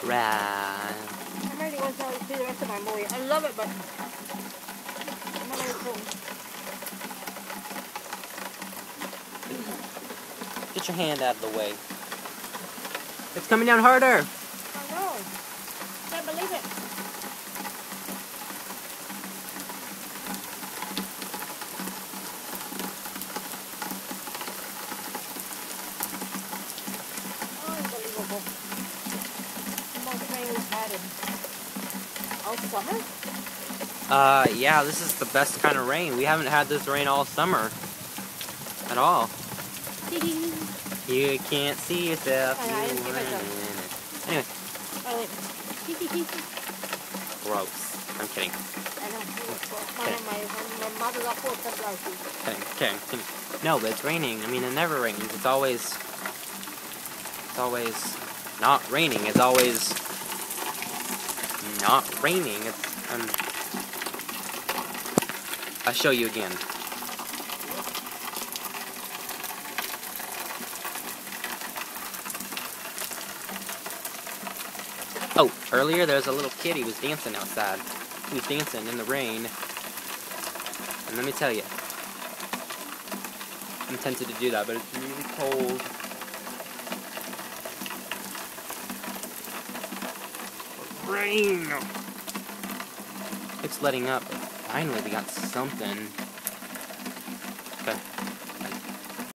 Right. I really want to see the rest of my movie. I love it, but I'm not really cool. Get your hand out of the way. It's coming down harder. I know. Can't believe it. Unbelievable. The most rain we've had in all summer? Yeah, this is the best kind of rain. We haven't had this rain all summer. At all. You can't see yourself. I didn't see myself. Anyway. Oh, Gross. I'm kidding. I know. My mother's up for sunflowers. Kidding. No, but it's raining. I mean, it never rains. It's always not raining. It's always not raining. I'll show you again. Oh, earlier there was a little kid. He was dancing outside. He was dancing in the rain. And let me tell you, I'm tempted to do that, but it's really cold. Rain! It's letting up. Finally, we got something.